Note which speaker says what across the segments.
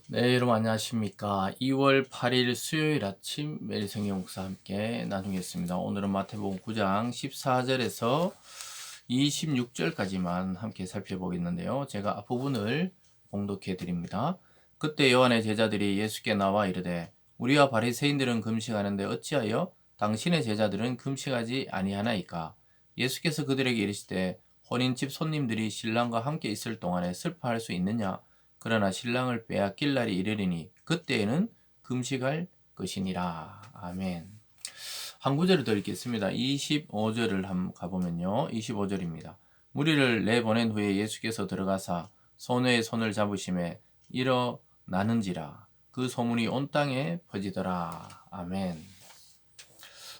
Speaker 1: 네, 여러분 안녕하십니까. 2월 8일 수요일 아침 매일 성경 목사 함께 나누겠습니다. 오늘은 마태복음 9장 14절에서 26절까지만 함께 살펴보겠는데요. 제가 앞부분을 봉독해 드립니다. 그때 요한의 제자들이 예수께 나와 이르되 우리와 바리새인들은 금식하는데 어찌하여 당신의 제자들은 금식하지 아니하나이까? 예수께서 그들에게 이르시되 혼인집 손님들이 신랑과 함께 있을 동안에 슬퍼할 수 있느냐? 그러나 신랑을 빼앗길 날이 이르리니 그때에는 금식할 것이니라. 아멘. 한 구절을 더 읽겠습니다. 25절을 한번 가보면요. 25절입니다. 무리를 내보낸 후에 예수께서 들어가사 손에 손을 잡으심에 일어나는지라. 그 소문이 온 땅에 퍼지더라. 아멘.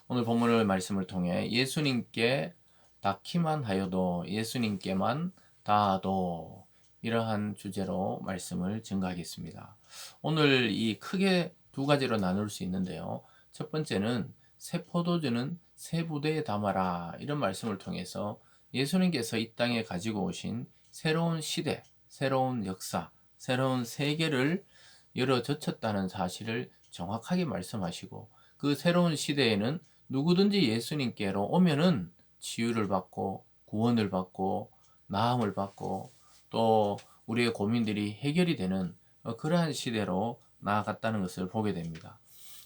Speaker 1: 오늘 본문을 말씀을 통해 예수님께 닿기만 하여도 예수님께만 닿아도 이러한 주제로 말씀을 증거하겠습니다. 오늘 이 크게 두 가지로 나눌 수 있는데요. 첫 번째는 새 포도주는 새 부대에 담아라 이런 말씀을 통해서 예수님께서 이 땅에 가지고 오신 새로운 시대, 새로운 역사, 새로운 세계를 열어젖혔다는 사실을 정확하게 말씀하시고 그 새로운 시대에는 누구든지 예수님께로 오면은 치유를 받고 구원을 받고 나음을 받고 또 우리의 고민들이 해결이 되는 그러한 시대로 나아갔다는 것을 보게 됩니다.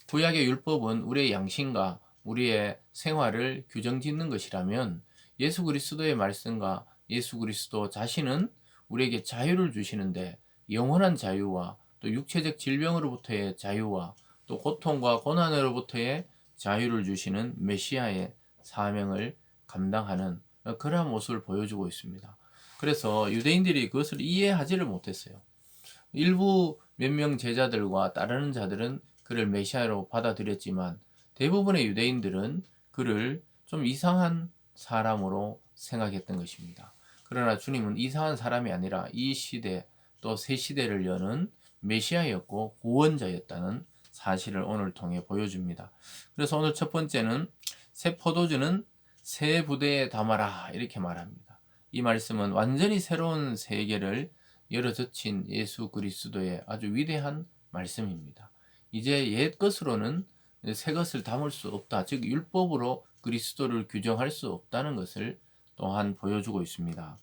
Speaker 1: 구약의 율법은 우리의 양심과 우리의 생활을 규정짓는 것이라면 예수 그리스도의 말씀과 예수 그리스도 자신은 우리에게 자유를 주시는데 영원한 자유와 또 육체적 질병으로부터의 자유와 또 고통과 고난으로부터의 자유를 주시는 메시아의 사명을 감당하는 그러한 모습을 보여주고 있습니다. 그래서 유대인들이 그것을 이해하지를 못했어요. 일부 몇 명 제자들과 따르는 자들은 그를 메시아로 받아들였지만 대부분의 유대인들은 그를 좀 이상한 사람으로 생각했던 것입니다. 그러나 주님은 이상한 사람이 아니라 이 시대 또 새 시대를 여는 메시아였고 구원자였다는 사실을 오늘 통해 보여줍니다. 그래서 오늘 첫 번째는 새 포도주는 새 부대에 담아라 이렇게 말합니다. 이 말씀은 완전히 새로운 세계를 열어젖힌 예수 그리스도의 아주 위대한 말씀입니다. 이제 옛 것으로는 새 것을 담을 수 없다. 즉 율법으로 그리스도를 규정할 수 없다는 것을 또한 보여주고 있습니다.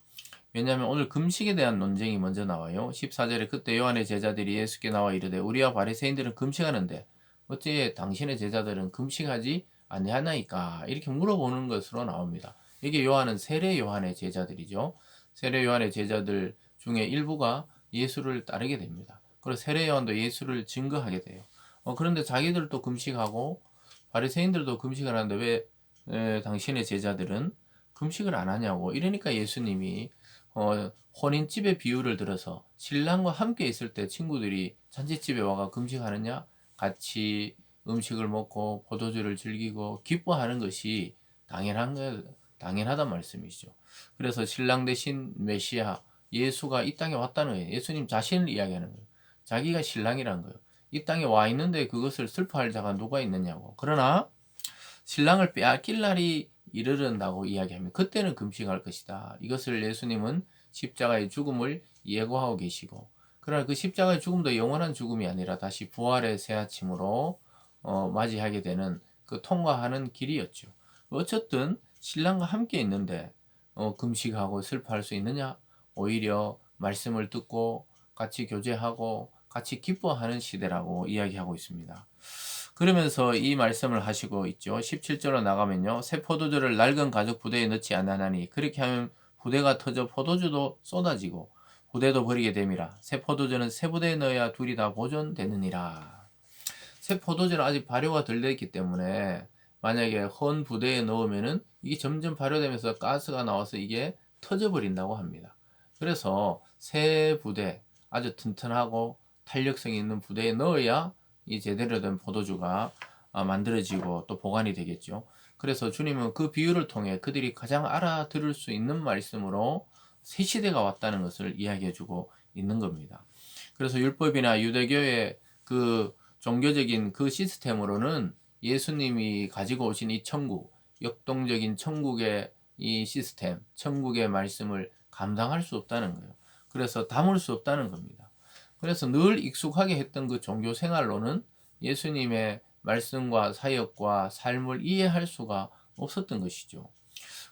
Speaker 1: 왜냐하면 오늘 금식에 대한 논쟁이 먼저 나와요. 14절에 그때 요한의 제자들이 예수께 나와 이르되 우리와 바리새인들은 금식하는데 어찌 당신의 제자들은 금식하지 아니하나이까? 이렇게 물어보는 것으로 나옵니다. 이게 요한은 세례 요한의 제자들이죠. 세례 요한의 제자들 중에 일부가 예수를 따르게 됩니다. 그리고 세례 요한도 예수를 증거하게 돼요. 그런데 자기들도 금식하고 바리새인들도 금식을 하는데 왜 당신의 제자들은 금식을 안 하냐고 이러니까 예수님이 혼인집의 비유를 들어서 신랑과 함께 있을 때 친구들이 잔치집에 와가 금식하느냐 같이 음식을 먹고 포도주를 즐기고 기뻐하는 것이 당연하단 말씀이죠. 그래서 신랑 대신 메시아 예수가 이 땅에 왔다는 거예요. 예수님 자신을 이야기하는 거예요. 자기가 신랑이라는 거예요. 이 땅에 와 있는데 그것을 슬퍼할 자가 누가 있느냐고. 그러나 신랑을 빼앗길 날이 이르른다고 이야기합니다. 그때는 금식할 것이다. 이것을 예수님은 십자가의 죽음을 예고하고 계시고, 그러나 그 십자가의 죽음도 영원한 죽음이 아니라 다시 부활의 새 아침으로 맞이하게 되는 그 통과하는 길이었죠. 어쨌든 신랑과 함께 있는데 금식하고 슬퍼할 수 있느냐? 오히려 말씀을 듣고 같이 교제하고 같이 기뻐하는 시대라고 이야기하고 있습니다. 그러면서 이 말씀을 하시고 있죠. 17절로 나가면요. 새 포도주를 낡은 가죽 부대에 넣지 않으나니 그렇게 하면 부대가 터져 포도주도 쏟아지고 부대도 버리게 됨이라. 새 포도주는 새 부대에 넣어야 둘이 다 보존되느니라. 새 포도주는 아직 발효가 덜 됐기 때문에 만약에 헌 부대에 넣으면은 이게 점점 발효되면서 가스가 나와서 이게 터져버린다고 합니다. 그래서 새 부대, 아주 튼튼하고 탄력성 있는 부대에 넣어야 이 제대로 된 포도주가 만들어지고 또 보관이 되겠죠. 그래서 주님은 그 비유를 통해 그들이 가장 알아들을 수 있는 말씀으로 새 시대가 왔다는 것을 이야기해주고 있는 겁니다. 그래서 율법이나 유대교의 그 종교적인 그 시스템으로는 예수님이 가지고 오신 이 천국, 역동적인 천국의 이 시스템, 천국의 말씀을 감당할 수 없다는 거예요. 그래서 담을 수 없다는 겁니다. 그래서 늘 익숙하게 했던 그 종교 생활로는 예수님의 말씀과 사역과 삶을 이해할 수가 없었던 것이죠.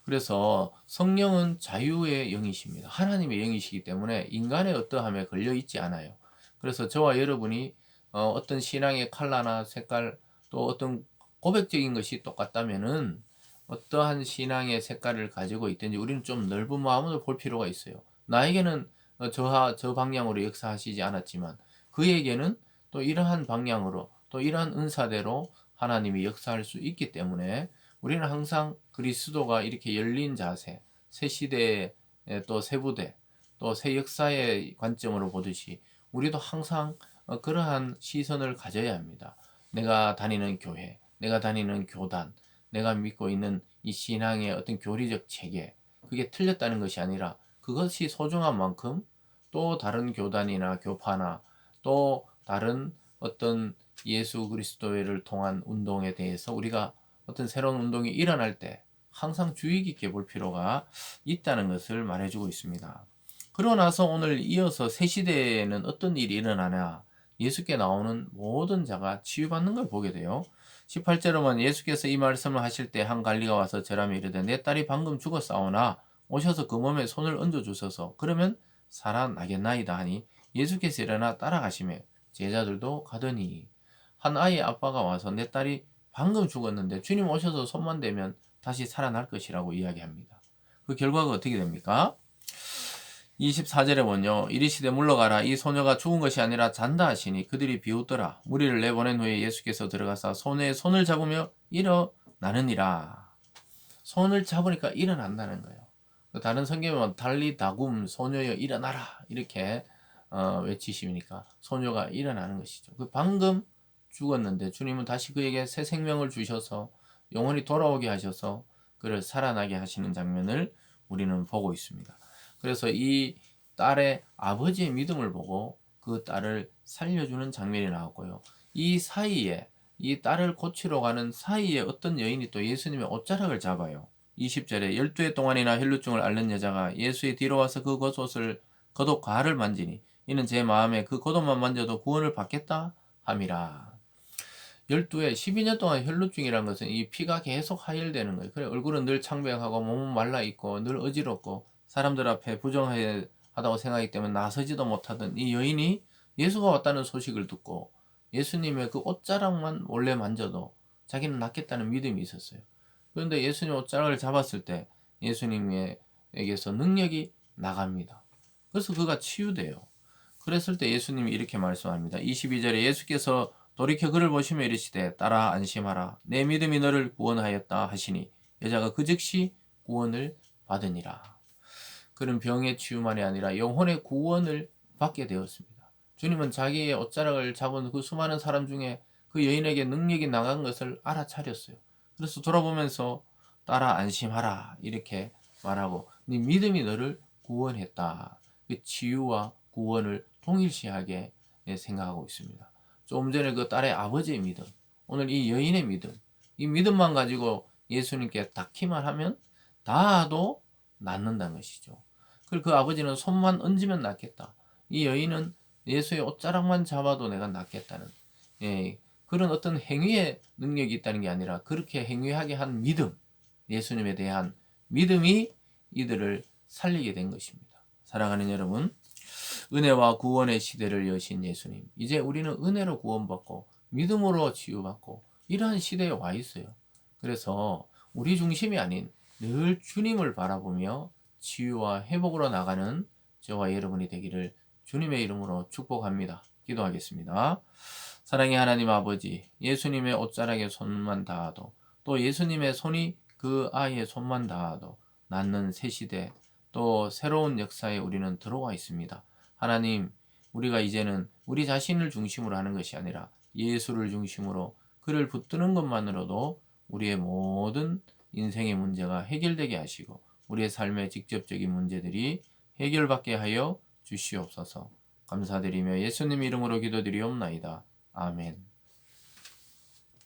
Speaker 1: 그래서 성령은 자유의 영이십니다. 하나님의 영이시기 때문에 인간의 어떠함에 걸려 있지 않아요. 그래서 저와 여러분이 어떤 신앙의 컬러나 색깔 또 어떤 고백적인 것이 똑같다면은 어떠한 신앙의 색깔을 가지고 있든지 우리는 좀 넓은 마음으로 볼 필요가 있어요. 나에게는 저 방향으로 역사하시지 않았지만 그에게는 또 이러한 방향으로 또 이러한 은사대로 하나님이 역사할 수 있기 때문에 우리는 항상 그리스도가 이렇게 열린 자세, 새 시대의 또 새 부대, 또 새 역사의 관점으로 보듯이 우리도 항상 그러한 시선을 가져야 합니다. 내가 다니는 교회, 내가 다니는 교단, 내가 믿고 있는 이 신앙의 어떤 교리적 체계, 그게 틀렸다는 것이 아니라 그것이 소중한 만큼 또 다른 교단이나 교파나 또 다른 어떤 예수 그리스도를 통한 운동에 대해서 우리가 어떤 새로운 운동이 일어날 때 항상 주의 깊게 볼 필요가 있다는 것을 말해주고 있습니다. 그러고 나서 오늘 이어서 새 시대에는 어떤 일이 일어나냐? 예수께 나오는 모든 자가 치유받는 걸 보게 돼요. 18절에만 예수께서 이 말씀을 하실 때 한 관리가 와서 저람이 이르되 내 딸이 방금 죽었사오나 오셔서 그 몸에 손을 얹어 주소서 그러면 살아나겠나이다 하니 예수께서 일어나 따라가시며 제자들도 가더니 한 아이의 아빠가 와서 내 딸이 방금 죽었는데 주님 오셔서 손만 대면 다시 살아날 것이라고 이야기합니다. 그 결과가 어떻게 됩니까? 24절에 보면요. 이르시되 물러가라. 이 소녀가 죽은 것이 아니라 잔다 하시니 그들이 비웃더라. 무리를 내보낸 후에 예수께서 들어가사 소녀의 손을 잡으며 일어나느니라. 손을 잡으니까 일어난다는 거예요. 다른 성경에 보면 달리다굼 소녀여 일어나라 이렇게 외치시니까 소녀가 일어나는 것이죠. 그 방금 죽었는데 주님은 다시 그에게 새 생명을 주셔서 영원히 돌아오게 하셔서 그를 살아나게 하시는 장면을 우리는 보고 있습니다. 그래서 이 딸의 아버지의 믿음을 보고 그 딸을 살려주는 장면이 나왔고요. 이 사이에 이 딸을 고치러 가는 사이에 어떤 여인이 또 예수님의 옷자락을 잡아요. 20절에 12해 동안이나 혈루증을 앓는 여자가 예수의 뒤로 와서 그 겉옷을 겉옷 가를 만지니 이는 제 마음에 그 겉옷만 만져도 구원을 받겠다 함이라. 12해 12년 동안 혈루증이라는 것은 이 피가 계속 하혈되는 거예요. 그래 얼굴은 늘 창백하고 몸은 말라 있고 늘 어지럽고 사람들 앞에 부정하다고 생각하기 때문에 나서지도 못하던 이 여인이 예수가 왔다는 소식을 듣고 예수님의 그 옷자락만 몰래 만져도 자기는 낫겠다는 믿음이 있었어요. 그런데 예수님 옷자락을 잡았을 때 예수님에게서 능력이 나갑니다. 그래서 그가 치유돼요. 그랬을 때 예수님이 이렇게 말씀합니다. 22절에 예수께서 돌이켜 그를 보시며 이르시되 딸아 안심하라 내 믿음이 너를 구원하였다 하시니 여자가 그 즉시 구원을 받으니라. 그는 병의 치유만이 아니라 영혼의 구원을 받게 되었습니다. 주님은 자기의 옷자락을 잡은 그 수많은 사람 중에 그 여인에게 능력이 나간 것을 알아차렸어요. 그래서 돌아보면서 딸아 안심하라 이렇게 말하고 네 믿음이 너를 구원했다. 그 치유와 구원을 동일시하게 생각하고 있습니다. 조금 전에 그 딸의 아버지의 믿음, 오늘 이 여인의 믿음, 이 믿음만 가지고 예수님께 닿기만 하면 다도 낫는다는 것이죠. 그리고 그 아버지는 손만 얹으면 낫겠다. 이 여인은 예수의 옷자락만 잡아도 내가 낫겠다는 그런 어떤 행위의 능력이 있다는 게 아니라 그렇게 행위하게 한 믿음, 예수님에 대한 믿음이 이들을 살리게 된 것입니다. 사랑하는 여러분, 은혜와 구원의 시대를 여신 예수님, 이제 우리는 은혜로 구원받고 믿음으로 치유받고 이러한 시대에 와 있어요. 그래서 우리 중심이 아닌 늘 주님을 바라보며 치유와 회복으로 나가는 저와 여러분이 되기를 주님의 이름으로 축복합니다. 기도하겠습니다. 사랑의 하나님 아버지, 예수님의 옷자락에 손만 닿아도 또 예수님의 손이 그 아이의 손만 닿아도 낫는 새 시대 또 새로운 역사에 우리는 들어와 있습니다. 하나님, 우리가 이제는 우리 자신을 중심으로 하는 것이 아니라 예수를 중심으로 그를 붙드는 것만으로도 우리의 모든 인생의 문제가 해결되게 하시고 우리의 삶의 직접적인 문제들이 해결받게 하여 주시옵소서. 감사드리며 예수님 이름으로 기도드리옵나이다. 아멘.